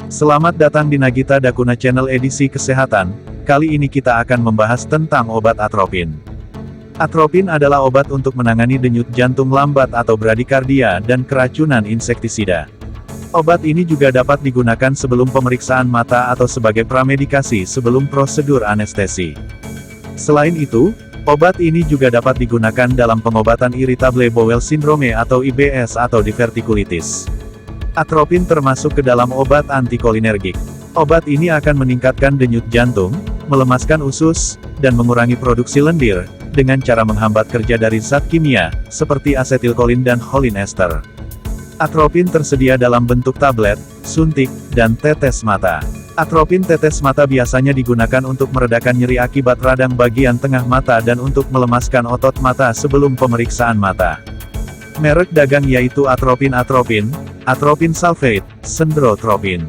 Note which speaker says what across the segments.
Speaker 1: Selamat datang di Nagita Dakuna Channel edisi kesehatan. Kali ini kita akan membahas tentang obat atropin. Atropin adalah obat untuk menangani denyut jantung lambat atau bradikardia dan keracunan insektisida. Obat ini juga dapat digunakan sebelum pemeriksaan mata atau sebagai pramedikasi sebelum prosedur anestesi. Selain itu, obat ini juga dapat digunakan dalam pengobatan irritable bowel syndrome atau IBS atau divertikulitis. Atropin termasuk ke dalam obat antikolinergik. Obat ini akan meningkatkan denyut jantung, melemaskan usus, dan mengurangi produksi lendir, dengan cara menghambat kerja dari zat kimia, seperti asetilkolin dan cholinester. Atropin tersedia dalam bentuk tablet, suntik, dan tetes mata. Atropin tetes mata biasanya digunakan untuk meredakan nyeri akibat radang bagian tengah mata dan untuk melemaskan otot mata sebelum pemeriksaan mata. Merek dagang yaitu atropin, atropin sulfate, sendrotropin.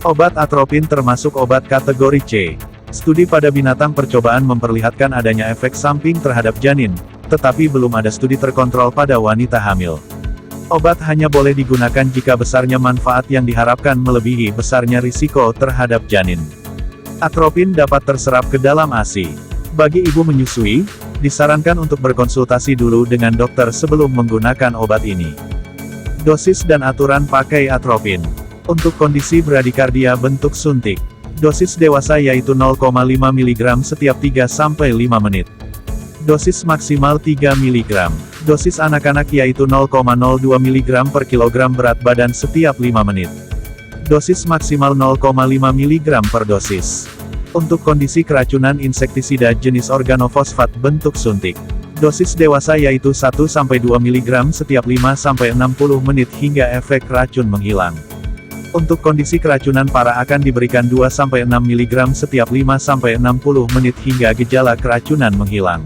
Speaker 1: Obat atropin termasuk obat kategori C. Studi pada binatang percobaan memperlihatkan adanya efek samping terhadap janin, tetapi belum ada studi terkontrol pada wanita hamil. Obat hanya boleh digunakan jika besarnya manfaat yang diharapkan melebihi besarnya risiko terhadap janin. Atropin dapat terserap ke dalam ASI. Bagi ibu menyusui, disarankan untuk berkonsultasi dulu dengan dokter sebelum menggunakan obat ini. Dosis dan aturan pakai atropin. Untuk kondisi bradikardia bentuk suntik. Dosis dewasa yaitu 0,5 mg setiap 3-5 menit. Dosis maksimal 3 mg. Dosis anak-anak yaitu 0,02 mg per kilogram berat badan setiap 5 menit. Dosis maksimal 0,5 mg per dosis. Untuk kondisi keracunan insektisida jenis organofosfat bentuk suntik. Dosis dewasa yaitu 1-2 mg setiap 5-60 menit hingga efek racun menghilang. Untuk kondisi keracunan parah akan diberikan 2-6 mg setiap 5-60 menit hingga gejala keracunan menghilang.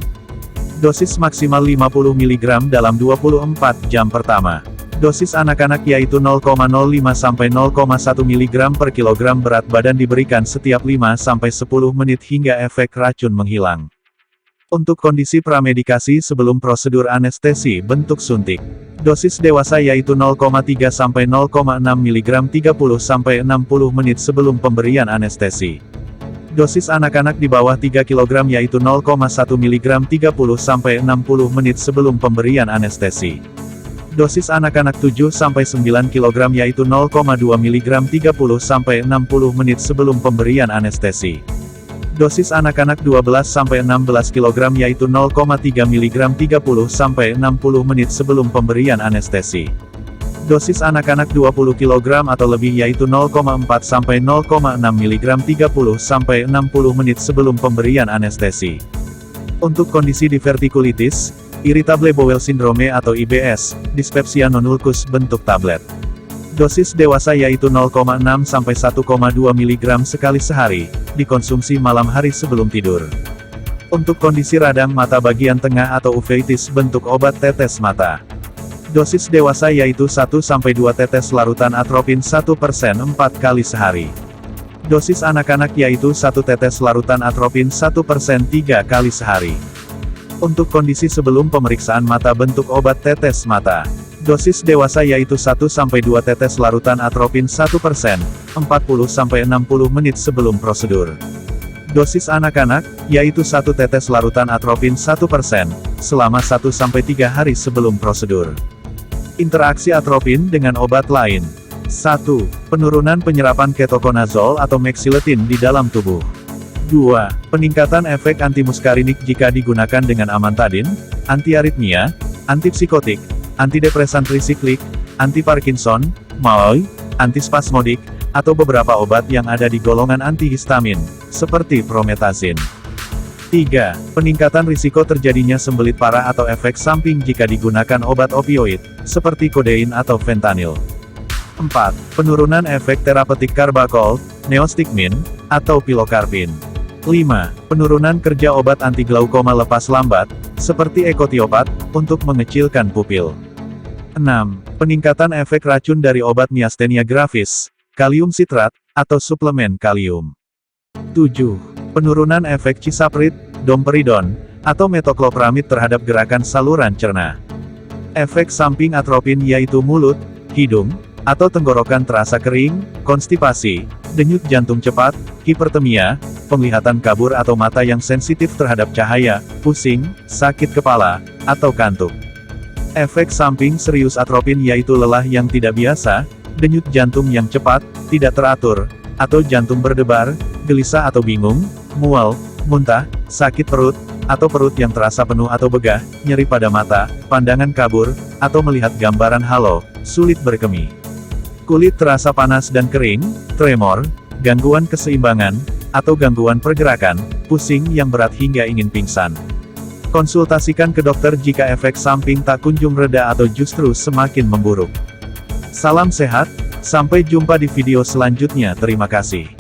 Speaker 1: Dosis maksimal 50 mg dalam 24 jam pertama. Dosis anak-anak yaitu 0,05-0,1 mg per kilogram berat badan diberikan setiap 5-10 menit hingga efek racun menghilang. Untuk kondisi pramedikasi sebelum prosedur anestesi bentuk suntik. Dosis dewasa yaitu 0,3-0,6 mg 30-60 menit sebelum pemberian anestesi. Dosis anak-anak di bawah 3 kg yaitu 0,1 mg 30-60 menit sebelum pemberian anestesi. Dosis anak-anak 7-9 kg yaitu 0,2 mg 30-60 menit sebelum pemberian anestesi. Dosis anak-anak 12-16 kg yaitu 0,3 mg 30-60 menit sebelum pemberian anestesi. Dosis anak-anak 20 kg atau lebih yaitu 0,4-0,6 mg 30-60 menit sebelum pemberian anestesi. Untuk kondisi divertikulitis, irritable bowel syndrome atau IBS, dispepsia non-ulcus bentuk tablet. Dosis dewasa yaitu 0,6-1,2 mg sekali sehari, dikonsumsi malam hari sebelum tidur. Untuk kondisi radang mata bagian tengah atau uveitis bentuk obat tetes mata. Dosis dewasa yaitu 1-2 tetes larutan atropin 1% 4 kali sehari. Dosis anak-anak yaitu 1 tetes larutan atropin 1% 3 kali sehari. Untuk kondisi sebelum pemeriksaan mata bentuk obat tetes mata. Dosis dewasa yaitu 1-2 tetes larutan atropin 1%, 40-60 menit sebelum prosedur. Dosis anak-anak, yaitu 1 tetes larutan atropin 1%, selama 1-3 hari sebelum prosedur. Interaksi atropin dengan obat lain. 1. Penurunan penyerapan ketokonazol atau mexiletin di dalam tubuh. 2. Peningkatan efek antimuskarinik jika digunakan dengan amantadin, antiaritmia, antipsikotik, antidepresan trisiklik, anti-Parkinson, MAOI, antispasmodik, atau beberapa obat yang ada di golongan antihistamin, seperti promethazine. 3. Peningkatan risiko terjadinya sembelit parah atau efek samping jika digunakan obat opioid, seperti kodein atau fentanyl. 4. Penurunan efek terapeutik karbakol, neostigmin, atau pilokarpin. 5. Penurunan kerja obat anti glaukoma lepas lambat, seperti ekotiopat, untuk mengecilkan pupil. 6. Peningkatan efek racun dari obat miastenia gravis, kalium sitrat, atau suplemen kalium. 7. Penurunan efek cisapride, domperidon, atau metoklopramid terhadap gerakan saluran cerna. Efek samping atropin yaitu mulut, hidung, atau tenggorokan terasa kering, konstipasi, denyut jantung cepat, hipertemia, penglihatan kabur atau mata yang sensitif terhadap cahaya, pusing, sakit kepala, atau kantuk. Efek samping serius atropin yaitu lelah yang tidak biasa, denyut jantung yang cepat, tidak teratur, atau jantung berdebar, gelisah atau bingung, mual, muntah, sakit perut, atau perut yang terasa penuh atau begah, nyeri pada mata, pandangan kabur, atau melihat gambaran halo, sulit berkemih. Kulit terasa panas dan kering, tremor, gangguan keseimbangan, atau gangguan pergerakan, pusing yang berat hingga ingin pingsan. Konsultasikan ke dokter jika efek samping tak kunjung reda atau justru semakin memburuk. Salam sehat, sampai jumpa di video selanjutnya. Terima kasih.